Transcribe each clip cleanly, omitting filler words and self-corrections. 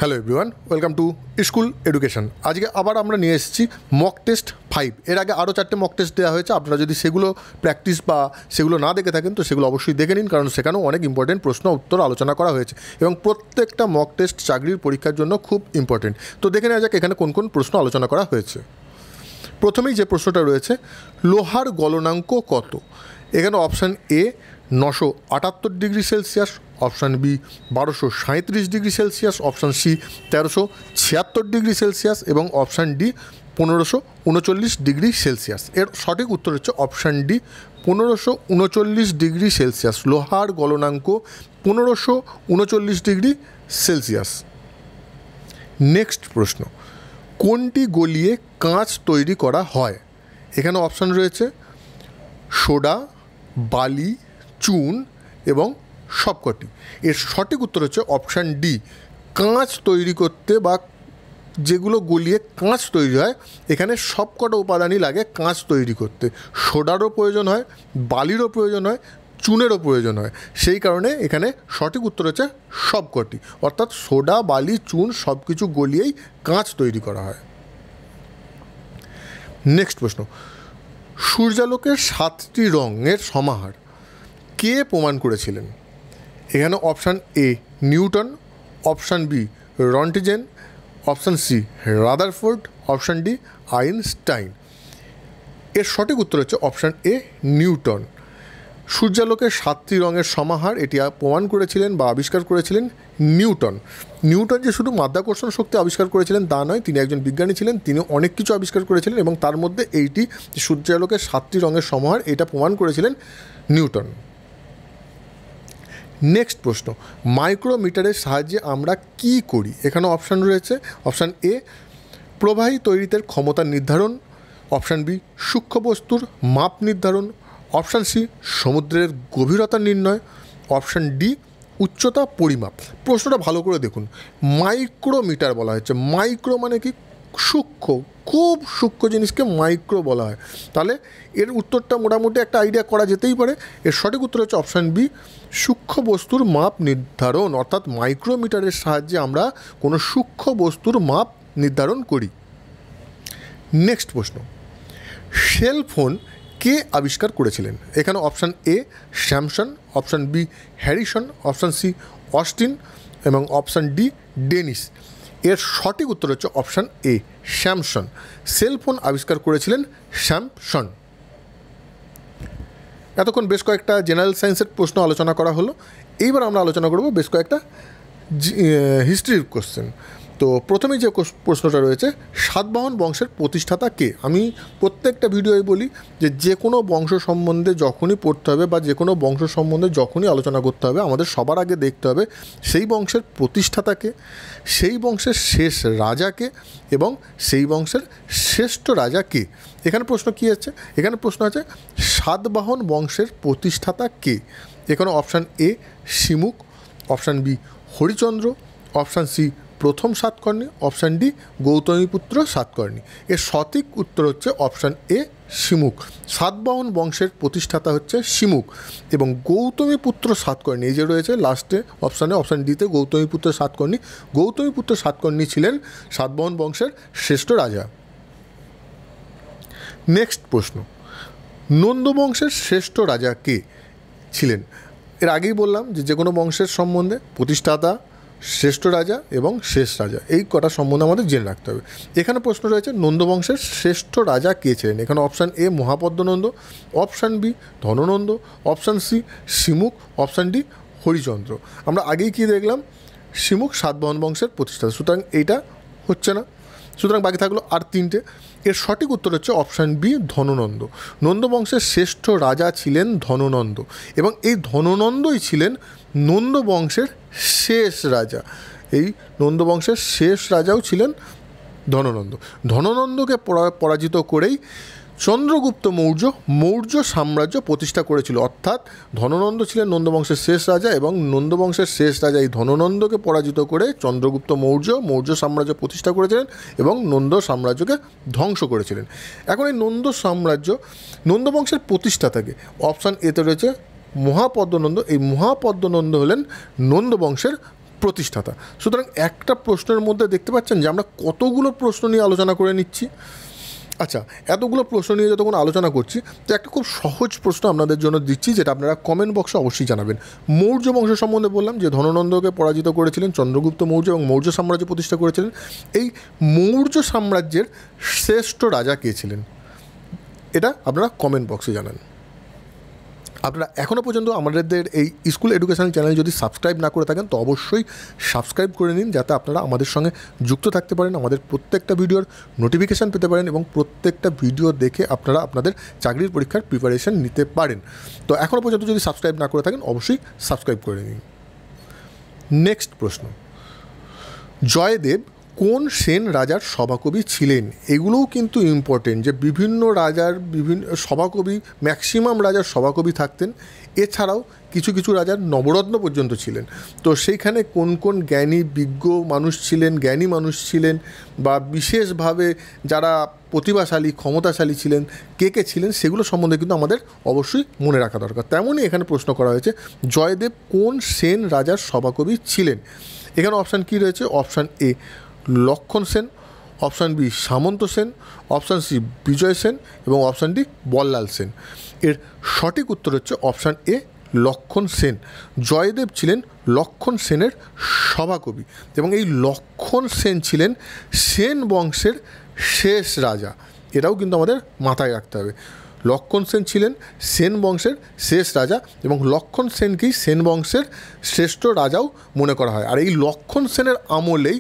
Hello everyone, welcome to school education. আজকে আবার আমরা নিয়ে এসেছি মক টেস্ট 5। এর আগে আরও 4টে মক টেস্ট দেওয়া হয়েছে। আপনারা যদি সেগুলো প্র্যাকটিস বা সেগুলো না দেখে থাকেন তো সেগুলো অবশ্যই দেখে নিন, কারণ সেখানেও অনেক ইম্পর্টেন্ট প্রশ্ন উত্তর আলোচনা করা হয়েছে এবং প্রত্যেকটা মক টেস্ট চাকরির পরীক্ষার জন্য খুব ইম্পর্টেন্ট। তো দেখে নেওয়া যাক এখানে কোন কোন প্রশ্ন আলোচনা করা হয়েছে। প্রথমেই যে প্রশ্নটা রয়েছে, লোহার গলনাঙ্ক কত? এখানে option A 978 degree Celsius, option B 1237 degree Celsius, option C 1376 degree Celsius এবং অপশান ডি 1539 ডিগ্রি সেলসিয়াস। এর সঠিক উত্তর হচ্ছে অপশান ডি 1539 ডিগ্রি সেলসিয়াস। লোহার গলনাঙ্ক 1539 ডিগ্রি সেলসিয়াস। নেক্সট প্রশ্ন, কোনটি গলিয়ে কাঁচ তৈরি করা হয়? এখানে অপশান রয়েছে সোডা, বালি, চুন এবং সবকটি। এর সঠিক উত্তর হচ্ছে অপশান ডি। কাঁচ তৈরি করতে বা যেগুলো গলিয়ে কাঁচ তৈরি হয়, এখানে সবকটা উপাদানই লাগে কাঁচ তৈরি করতে। সোডারও প্রয়োজন হয়, বালিরও প্রয়োজন হয়, চুনেরও প্রয়োজন হয়। সেই কারণে এখানে সঠিক উত্তর হচ্ছে সবকটি, অর্থাৎ সোডা, বালি, চুন সব কিছু গলিয়েই কাঁচ তৈরি করা হয়। নেক্সট প্রশ্ন, সূর্যালোকের 7টি রঙের সমাহার কে প্রমাণ করেছিলেন? এখানে option A Newton, option B Roentgen, option C Rutherford, option D Einstein. এর সঠিক উত্তর হচ্ছে অপশান এ নিউটন। সূর্যালোকের 7টি রঙের সমাহার এটি প্রমাণ করেছিলেন বা আবিষ্কার করেছিলেন নিউটন। নিউটন যে শুধু মাধ্যাকর্ষণ শক্তি আবিষ্কার করেছিলেন তা নয়, তিনি একজন বিজ্ঞানী ছিলেন, তিনি অনেক কিছু আবিষ্কার করেছিলেন এবং তার মধ্যে এইটি সূর্যালোকের 7টি রঙের সমাহার এটা প্রমাণ করেছিলেন নিউটন। নেক্সট প্রশ্ন, মাইক্রোমিটারের সাহায্যে আমরা কি করি? এখানে অপশান রয়েছে অপশান এ প্রবাহী তড়িতের ক্ষমতা নির্ধারণ, অপশান বি সূক্ষ্ম বস্তুর মাপ নির্ধারণ, অপশান সি সমুদ্রের গভীরতা নির্ণয়, অপশান ডি উচ্চতা পরিমাপ। প্রশ্নটা ভালো করে দেখুন, মাইক্রোমিটার বলা হয়েছে। মাইক্রো মানে কি? সূক্ষ্ম, খুব সূক্ষ্ম জিনিসকে মাইক্রো বলা হয়। তাহলে এর উত্তরটা মোটামুটি একটা আইডিয়া করা যেতেই পারে। এর সঠিক উত্তর হচ্ছে অপশান বি সূক্ষ্ম বস্তুর মাপ নির্ধারণ, অর্থাৎ মাইক্রোমিটারের সাহায্যে আমরা কোনো সূক্ষ্ম বস্তুর মাপ নির্ধারণ করি। নেক্সট প্রশ্ন, সেল ফোন কে আবিষ্কার করেছিলেন? এখানে option A Samson, option B Harrison, option C Austin এবং অপশান ডি ডেনিস। এর সঠিক উত্তর হচ্ছে option A Samson. Cell phone আবিষ্কার করেছিলেন স্যামসন। এতক্ষণ বেশ কয়েকটা জেনারেল সায়েন্সের প্রশ্ন আলোচনা করা হলো। এইবার আমরা আলোচনা করব বেশ কয়েকটা হিস্ট্রির কোশ্চেন। তো প্রথমেই যে প্রশ্নটা রয়েছে, সাতবাহন বংশের প্রতিষ্ঠাতা কে? আমি প্রত্যেকটা ভিডিওয় বলি যে কোনো বংশ সম্বন্ধে যখনই পড়তে হবে বা যে কোনো বংশ সম্বন্ধে যখনই আলোচনা করতে হবে, আমাদের সবার আগে দেখতে হবে সেই বংশের প্রতিষ্ঠাতাকে, সেই বংশের শেষ রাজাকে এবং সেই বংশের শ্রেষ্ঠ রাজা কে। এখানে প্রশ্ন কী আছে? এখানে প্রশ্ন আছে সাতবাহন বংশের প্রতিষ্ঠাতা কে? এখানে option A Simuka, option B Harichandra, option C প্রথম সাতকর্ণী, অপশান ডি গৌতমীপুত্র সাতকর্ণী। এর সঠিক উত্তর হচ্ছে অপশান এ শিমুক। সাতবাহন বংশের প্রতিষ্ঠাতা হচ্ছে শিমুক এবং গৌতমীপুত্র সাতকর্ণী এই যে রয়েছে লাস্টে অপশানে, অপশান ডিতে গৌতমীপুত্র সাতকর্ণী। গৌতমীপুত্র সাতকর্ণী ছিলেন সাতবাহন বংশের শ্রেষ্ঠ রাজা। নেক্সট প্রশ্ন, নন্দ বংশের শ্রেষ্ঠ রাজা কে ছিলেন? এর আগেই বললাম যে কোনো বংশের সম্বন্ধে প্রতিষ্ঠাতা, শ্রেষ্ঠ রাজা এবং শেষ রাজা এই কটা সম্বন্ধে আমাদের জেনে রাখতে হবে। এখানে প্রশ্ন রয়েছে নন্দবংশের শ্রেষ্ঠ রাজা কে ছিলেন? এখানে option A Mahapadmananda, option B Dhanananda, option C Simuka, option D Harichandra. আমরা আগেই কি দেখলাম? শিমুক সাতবাহন বংশের প্রতিষ্ঠাতা, সুতরাং এইটা হচ্ছে না, সুতরাং বাকি থাকলো আর 3টে। এর সঠিক উত্তর হচ্ছে অপশান বি ধননন্দ। নন্দবংশের শ্রেষ্ঠ রাজা ছিলেন ধননন্দ এবং এই ধননন্দই ছিলেন নন্দ বংশের শেষ রাজা। এই নন্দ বংশের শেষ রাজাও ছিলেন ধননন্দ। ধননন্দকে পরাজিত করেই চন্দ্রগুপ্ত মৌর্য সাম্রাজ্য প্রতিষ্ঠা করেছিল, অর্থাৎ ধননন্দ ছিলেন নন্দবংশের শেষ রাজা এবং নন্দবংশের শেষ রাজা এই ধননন্দকে পরাজিত করে চন্দ্রগুপ্ত মৌর্য সাম্রাজ্য প্রতিষ্ঠা করেছিলেন এবং নন্দ সাম্রাজ্যকে ধ্বংস করেছিলেন। এখন এই নন্দ বংশের প্রতিষ্ঠাতাকে অপশান এতে রয়েছে মহাপদ্মনন্দ। এই মহাপদ্মনন্দ হলেন নন্দ বংশের প্রতিষ্ঠাতা। সুতরাং একটা প্রশ্নের মধ্যে দেখতে পাচ্ছেন যে আমরা কতগুলো প্রশ্ন নিয়ে আলোচনা করে নিচ্ছি। আচ্ছা, এতগুলো প্রশ্ন নিয়ে যতক্ষণ আলোচনা করছি, তো একটা খুব সহজ প্রশ্ন আপনাদের জন্য দিচ্ছি, যেটা আপনারা কমেন্ট বক্সে অবশ্যই জানাবেন। মৌর্য বংশ সম্বন্ধে বললাম যে ধননন্দকে পরাজিত করেছিলেন চন্দ্রগুপ্ত মৌর্য এবং মৌর্য সাম্রাজ্য প্রতিষ্ঠা করেছিলেন। এই মৌর্য সাম্রাজ্যের শ্রেষ্ঠ রাজা কে ছিলেন, এটা আপনারা কমেন্ট বক্সে জানান। আপনারা এখনও পর্যন্ত আমাদের এই স্কুল এডুকেশন চ্যানেল যদি সাবস্ক্রাইব না করে থাকেন তো অবশ্যই সাবস্ক্রাইব করে নিন, যাতে আপনারা আমাদের সঙ্গে যুক্ত থাকতে পারেন, আমাদের প্রত্যেকটা ভিডিওর নোটিফিকেশান পেতে পারেন এবং প্রত্যেকটা ভিডিও দেখে আপনারা আপনাদের চাকরির পরীক্ষার প্রিপারেশন নিতে পারেন। তো এখনও পর্যন্ত যদি সাবস্ক্রাইব না করে থাকেন অবশ্যই সাবস্ক্রাইব করে নিন। নেক্সট প্রশ্ন, জয়দেব কোন সেন রাজার সভাকবি ছিলেন? এগুলোও কিন্তু ইম্পর্টেন্ট, যে বিভিন্ন রাজার বিভিন্ন সভাকবি, ম্যাক্সিমাম রাজার সভাকবি থাকতেন। এছাড়াও কিছু কিছু রাজার নবরত্ন পর্যন্ত ছিলেন। তো সেইখানে কোন কোন জ্ঞানী বিজ্ঞ মানুষ ছিলেন, জ্ঞানী মানুষ ছিলেন, বা বিশেষভাবে যারা প্রতিভাশালী ক্ষমতাশালী ছিলেন, কে কে ছিলেন, সেগুলো সম্বন্ধে কিন্তু আমাদের অবশ্যই মনে রাখা দরকার। তেমনই এখানে প্রশ্ন করা হয়েছে, জয়দেব কোন সেন রাজার সভাকবি ছিলেন? এখানে অপশান কী রয়েছে? অপশান এ লক্ষণ সেন, অপশান বি সামন্ত সেন, অপশান সি বিজয় সেন এবং অপশান ডি বল্লাল সেন। এর সঠিক উত্তর হচ্ছে অপশান এ লক্ষণ সেন। জয়দেব ছিলেন লক্ষণ সেনের সভাকবি এবং এই লক্ষণ সেন ছিলেন সেন বংশের শেষ রাজা। এটাও কিন্তু আমাদের মাথায় রাখতে হবে। লক্ষণ সেন ছিলেন সেন বংশের শেষ রাজা এবং লক্ষণ সেনকেই সেন বংশের শ্রেষ্ঠ রাজাও মনে করা হয়। আর এই লক্ষণ সেনের আমলেই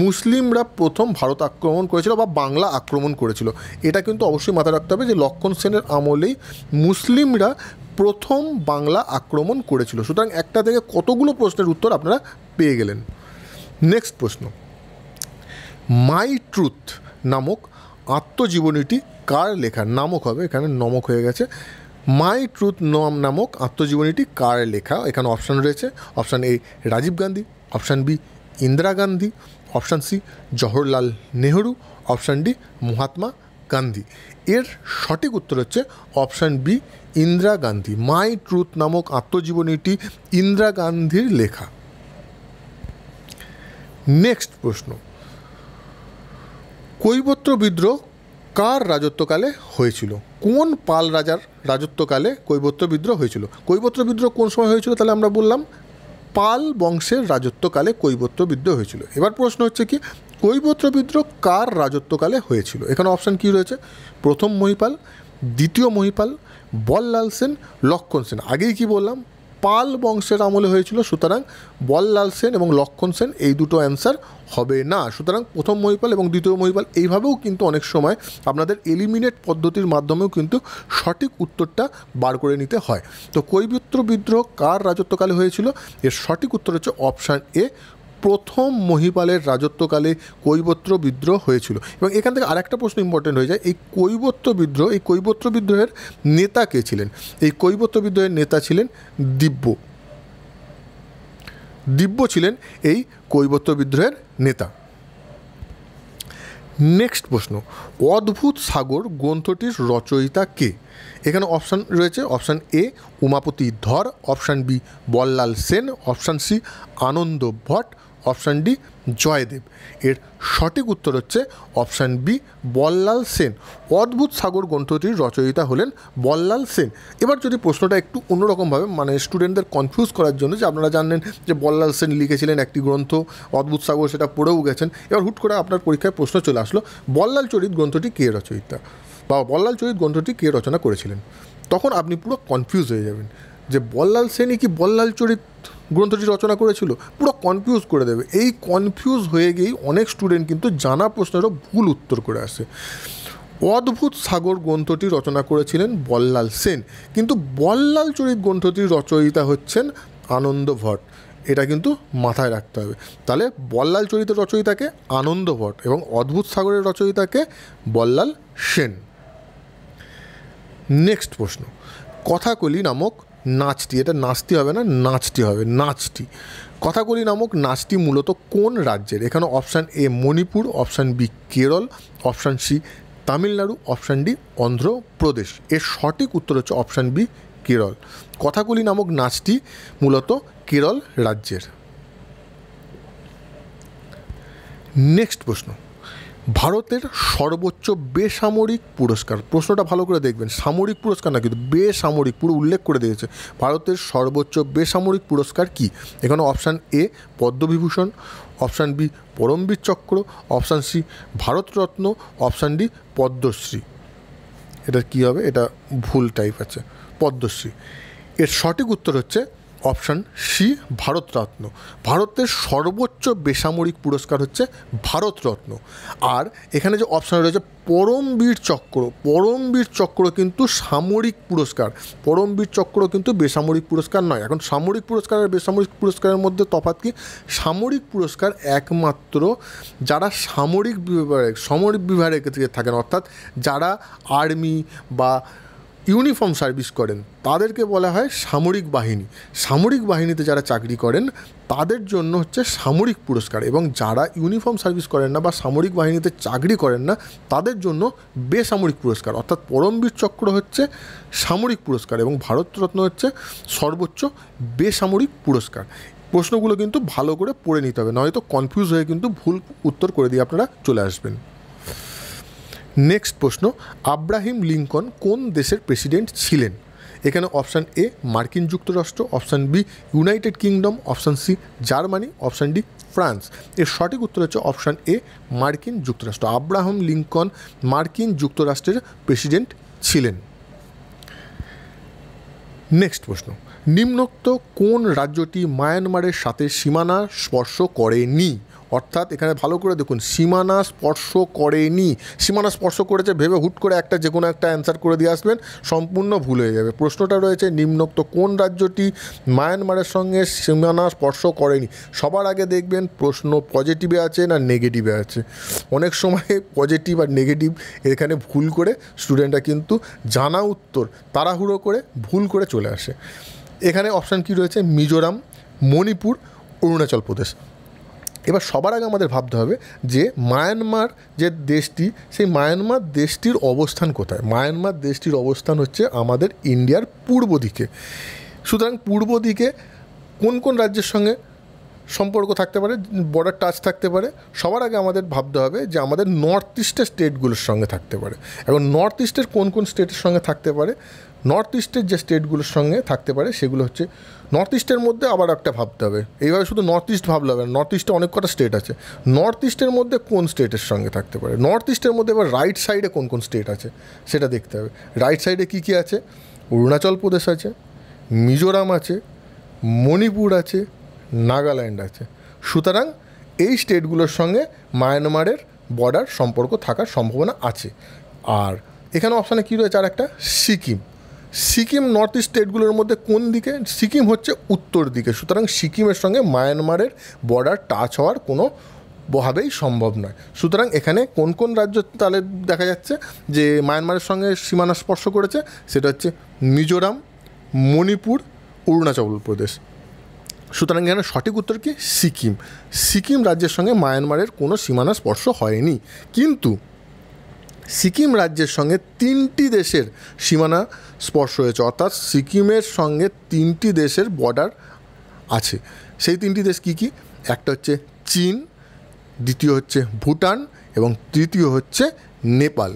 মুসলিমরা প্রথম ভারত আক্রমণ করেছিল বা বাংলা আক্রমণ করেছিল। এটা কিন্তু অবশ্যই মাথায় রাখতে হবে যে লক্ষণ সেনের আমলেই মুসলিমরা প্রথম বাংলা আক্রমণ করেছিল। সুতরাং একটা থেকে কতগুলো প্রশ্নের উত্তর আপনারা পেয়ে গেলেন। নেক্সট প্রশ্ন, মাই ট্রুথ নামক আত্মজীবনীটি কার লেখা? নামক হবে, এখানে নমক হয়ে গেছে। মাই ট্রুথ নামক আত্মজীবনীটি কার লেখা? এখানে অপশান রয়েছে, option A Rajiv Gandhi, option B Indira Gandhi, option C Jawaharlal Nehru, option D Mahatma Gandhi. এর সঠিক উত্তর হচ্ছে option B Indira Gandhi. My truth নামক আত্মজীবনীটি ইন্দিরা গান্ধীর লেখা। নেক্সট প্রশ্ন, কৈবর্ত বিদ্রোহ কার রাজত্বকালে হয়েছিল? কোন পাল রাজার রাজত্বকালে কৈবর্ত বিদ্রোহ হয়েছিল? কৈবর্ত বিদ্রোহ কোন সময় হয়েছিল? তাহলে আমরা বললাম পাল বংশের রাজত্বকালে কৈবর্ত বিদ্রোহ হয়েছিল। এবার প্রশ্ন হচ্ছে কি, কৈবর্ত বিদ্রোহ কার রাজত্বকালে হয়েছিল? এখানে অপশান কী রয়েছে? প্রথম মহিপাল, দ্বিতীয় মহিপাল, বল্লাল সেন, লক্ষণ সেন। আগেই কি বললাম, পাল বংশের আমলে হয়েছিল। সুতরাং বল্লাল সেন এবং লক্ষণ সেন এই দুটো অ্যান্সার হবে না। সুতরাং প্রথম মহিপাল এবং দ্বিতীয় মহিপাল, এইভাবেও কিন্তু অনেক সময় আপনাদের এলিমিনেট পদ্ধতির মাধ্যমেও কিন্তু সঠিক উত্তরটা বার করে নিতে হয়। তো কৈবর্ত বিদ্রোহ কার রাজত্বকালে হয়েছিল? এর সঠিক উত্তর হচ্ছে অপশান এ প্রথম মহিপালের রাজত্বকালে কৈবর্ত বিদ্রোহ হয়েছিল। এবং এখান থেকে আরেকটা প্রশ্ন ইম্পর্টেন্ট হয়ে যায়, এই কৈবর্ত বিদ্রোহের নেতা কে ছিলেন? এই কৈবর্ত বিদ্রোহের নেতা ছিলেন দিব্য ছিলেন এই কৈবর্ত বিদ্রোহের নেতা। নেক্সট প্রশ্ন, অদ্ভুত সাগর গ্রন্থটির রচয়িতা কে? এখানে অপশান রয়েছে, option A Umapati Dhar, option B Ballal Sen, option C Ananda Bhatta, option D Jayadeva. এর সঠিক উত্তর হচ্ছে অপশান বি বল্লাল সেন। অদ্ভুত সাগর গ্রন্থটির রচয়িতা হলেন বল্লাল সেন। এবার যদি প্রশ্নটা একটু অন্যরকমভাবে, মানে স্টুডেন্টদের কনফিউজ করার জন্য, যে আপনারা জানেন যে বল্লাল সেন লিখেছিলেন একটি গ্রন্থ অদ্ভুত সাগর, সেটা পড়েও গেছেন, এবার হুট করে আপনার পরীক্ষায় প্রশ্ন চলে আসলো বল্লাল চরিত গ্রন্থটি কে রচয়িতা বা বল্লাল চরিত গ্রন্থটি কে রচনা করেছিলেন, তখন আপনি পুরো কনফিউজ হয়ে যাবেন যে বল্লাল সেনই কি বল্লাল চরিত গ্রন্থটি রচনা করেছিল, পুরো কনফিউজ করে দেবে। এই কনফিউজ হয়ে গিয়েই অনেক স্টুডেন্ট কিন্তু জানা প্রশ্নেরও ভুল উত্তর করে আসে। অদ্ভুত সাগর গ্রন্থটি রচনা করেছিলেন বল্লাল সেন, কিন্তু বল্লাল চরিত গ্রন্থটির রচয়িতা হচ্ছেন আনন্দ ভট্ট। এটা কিন্তু মাথায় রাখতে হবে। তাহলে বল্লাল চরিতের রচয়িতাকে আনন্দ ভট্ট এবং অদ্ভুত সাগরের রচয়িতাকে বল্লাল সেন। নেক্সট প্রশ্ন, কথাকলি নামক নাচটি, এটা নাচটি হবে না, নাচটি হবে, নাচটি। কথাকলি নামক নাচটি মূলত কোন রাজ্যের? এখানে option A Manipur, option B Kerala, option C Tamil Nadu, option D Andhra Pradesh. এর সঠিক উত্তর হচ্ছে অপশান বি কেরল। কথাকলি নামক নাচটি মূলত কেরল রাজ্যের। নেক্সট প্রশ্ন, ভারতের সর্বোচ্চ বেসামরিক পুরস্কার। প্রশ্নটা ভালো করে দেখবেন, সামরিক পুরস্কার না কিন্তু বেসামরিক, পুরো উল্লেখ করে দিয়েছে। ভারতের সর্বোচ্চ বেসামরিক পুরস্কার কি? এখানে option A Padma Vibhushan, option B Param Vir Chakra, option C Bharat Ratna, option D Padma Shri. এটা কি হবে? এটা ভুল টাইপ আছে, পদ্মশ্রী। এর সঠিক উত্তর হচ্ছে অপশান সি ভারতরত্ন। ভারতের সর্বোচ্চ বেসামরিক পুরস্কার হচ্ছে ভারতরত্ন। আর এখানে যে অপশান রয়েছে পরমবীর চক্র, পরমবীর চক্র কিন্তু সামরিক পুরস্কার, পরমবীর চক্র কিন্তু বেসামরিক পুরস্কার নয়। এখন সামরিক পুরস্কার আর বেসামরিক পুরস্কারের মধ্যে তফাৎ কি? সামরিক পুরস্কার একমাত্র যারা সামরিক বিভাগে থাকেন, অর্থাৎ যারা আর্মি বা ইউনিফর্ম সার্ভিস করেন তাদেরকে বলা হয় সামরিক বাহিনী। সামরিক বাহিনীতে যারা চাকরি করেন তাদের জন্য হচ্ছে সামরিক পুরস্কার, এবং যারা ইউনিফর্ম সার্ভিস করেন না বা সামরিক বাহিনীতে চাকরি করেন না তাদের জন্য বেসামরিক পুরস্কার। অর্থাৎ পরমবীর চক্র হচ্ছে সামরিক পুরস্কার এবং ভারতরত্ন হচ্ছে সর্বোচ্চ বেসামরিক পুরস্কার। প্রশ্নগুলো কিন্তু ভালো করে পড়ে নিতে হবে, নয়তো কনফিউজ হয়ে কিন্তু ভুল উত্তর করে দিয়ে আপনারা চলে আসবেন। নেক্সট প্রশ্ন, আব্রাহিম লিঙ্কন কোন দেশের প্রেসিডেন্ট ছিলেন? এখানে অপশান এ মার্কিন যুক্তরাষ্ট্র, option B United Kingdom, option C Germany, option D France. এর সঠিক উত্তর হচ্ছে অপশান এ মার্কিন যুক্তরাষ্ট্র। আব্রাহাম লিঙ্কন মার্কিন যুক্তরাষ্ট্রের প্রেসিডেন্ট ছিলেন। নেক্সট প্রশ্ন, নিম্নোক্ত কোন রাজ্যটি মায়ানমারের সাথে সীমানা স্পর্শ করেনি? অর্থাৎ এখানে ভালো করে দেখুন, সীমানা স্পর্শ করেনি। সীমানা স্পর্শ করেছে ভেবে হুট করে একটা যে কোনো একটা অ্যান্সার করে দিয়ে আসবেন, সম্পূর্ণ ভুল হয়ে যাবে। প্রশ্নটা রয়েছে নিম্নোক্ত কোন রাজ্যটি মায়ানমারের সঙ্গে সীমানা স্পর্শ করেনি। সবার আগে দেখবেন প্রশ্ন পজিটিভে আছে না নেগেটিভে আছে। অনেক সময় পজিটিভ আর নেগেটিভ এখানে ভুল করে স্টুডেন্টরা কিন্তু জানা উত্তর তাড়াহুড়ো করে ভুল করে চলে আসে। এখানে অপশান কি রয়েছে? মিজোরাম, মণিপুর, অরুণাচল প্রদেশ। এবার সবার আগে আমাদের ভাবতে হবে যে মায়ানমার যে দেশটি, সেই মায়ানমার দেশটির অবস্থান কোথায়? মায়ানমার দেশটির অবস্থান হচ্ছে আমাদের ইন্ডিয়ার পূর্ব দিকে। সুতরাং পূর্ব দিকে কোন কোন রাজ্যের সঙ্গে সম্পর্ক থাকতে পারে, বর্ডার টাচ থাকতে পারে? সবার আগে আমাদের ভাবতে হবে যে আমাদের নর্থ ইস্টের স্টেটগুলোর সঙ্গে থাকতে পারে। এখন নর্থ ইস্টের কোন কোন স্টেটের সঙ্গে থাকতে পারে? নর্থ ইস্টের যে স্টেটগুলোর সঙ্গে থাকতে পারে সেগুলো হচ্ছে, নর্থ ইস্টের মধ্যে আবার একটা ভাবতে হবে, এইভাবে শুধু নর্থ ইস্ট ভাবলে হবে না, নর্থ ইস্টে অনেক কটা স্টেট আছে। নর্থ ইস্টের মধ্যে কোন স্টেটের সঙ্গে থাকতে পারে? নর্থ ইস্টের মধ্যে এবার রাইট সাইডে কোন কোন স্টেট আছে সেটা দেখতে হবে। রাইট সাইডে কী কী আছে? অরুণাচল প্রদেশ আছে, মিজোরাম আছে, মণিপুর আছে, নাগাল্যান্ড আছে। সুতরাং এই স্টেটগুলোর সঙ্গে মায়ানমারের বর্ডার সম্পর্ক থাকার সম্ভাবনা আছে। আর এখানে অপশানে কী রয়েছে? আর একটা সিকিম। সিকিম নর্থ ইস্ট স্টেটগুলোর মধ্যে কোন দিকে? সিকিম হচ্ছে উত্তর দিকে। সুতরাং সিকিমের সঙ্গে মায়ানমারের বর্ডার টাচ হওয়ার কোনো ভাবেই সম্ভব নয়। সুতরাং এখানে কোন কোন রাজ্য তাহলে দেখা যাচ্ছে যে মায়ানমারের সঙ্গে সীমানা স্পর্শ করেছে? সেটা হচ্ছে মিজোরাম, মণিপুর, অরুণাচল প্রদেশ। সুতরাং এখানে সঠিক উত্তর কি? সিকিম। সিকিম রাজ্যের সঙ্গে মায়ানমারের কোনো সীমানা স্পর্শ হয়নি, কিন্তু সিকিম রাজ্যের সঙ্গে 3টি দেশের সীমানা স্পর্শ হয়েছে। অর্থাৎ সিকিমের সঙ্গে 3টি দেশের বর্ডার আছে। সেই 3টি দেশ কী কী? একটা হচ্ছে চীন, দ্বিতীয় হচ্ছে ভুটান এবং তৃতীয় হচ্ছে নেপাল।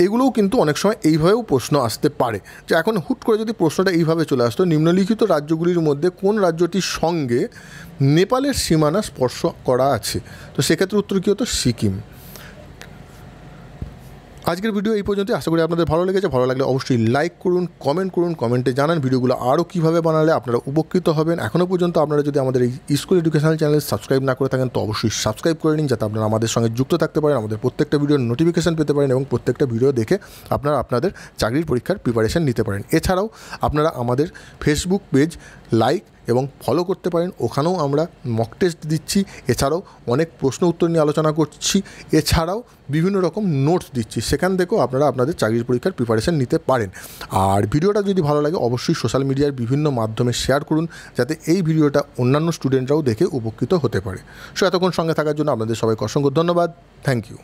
এগুলোও কিন্তু অনেক সময় এইভাবেও প্রশ্ন আসতে পারে, যে এখন হুট করে যদি প্রশ্নটা এইভাবে চলে আসতো, নিম্নলিখিত রাজ্যগুলির মধ্যে কোন রাজ্যটির সঙ্গে নেপালের সীমানা স্পর্শ করা আছে, তো সেক্ষেত্রে উত্তর কী হতো? সিকিম। আজকের ভিডিও এই পর্যন্ত। আশা করি আপনাদের ভালো লেগেছে। ভালো লাগলে অবশ্যই লাইক করুন, কমেন্ট করুন, কমেন্টে জানান ভিডিওগুলো আরও কীভাবে বানালে আপনারা উপকৃত হবেন। এখনও পর্যন্ত আপনারা যদি আমাদের এই স্কুল এডুকেশনাল চ্যানেল সাবস্ক্রাইব না করে থাকেন তো অবশ্যই সাবস্ক্রাইব করে নিন, যাতে আপনারা আমাদের সঙ্গে যুক্ত থাকতে পারেন, আমাদের প্রত্যেকটা ভিডিওর নোটিফিকেশান পেতে পারেন এবং প্রত্যেকটা ভিডিও দেখে আপনারা আপনাদের চাকরির পরীক্ষার প্রিপারেশান নিতে পারেন। এছাড়াও আপনারা আমাদের ফেসবুক পেজ লাইক এবং ফলো করতে পারেন, ওখানেও আমরা মক টেস্ট দিচ্ছি। এছাড়াও অনেক প্রশ্ন উত্তর নিয়ে আলোচনা করছি, এছাড়াও বিভিন্ন রকম নোটস দিচ্ছি, সেখান থেকেও আপনারা আপনাদের চাকরির পরীক্ষার প্রিপারেশান নিতে পারেন। আর ভিডিওটা যদি ভালো লাগে অবশ্যই সোশ্যাল মিডিয়ার বিভিন্ন মাধ্যমে শেয়ার করুন, যাতে এই ভিডিওটা অন্যান্য স্টুডেন্টরাও দেখে উপকৃত হতে পারে। সো এতক্ষণ সঙ্গে থাকার জন্য আপনাদের সবাইকে অসংখ্য ধন্যবাদ। Thank you.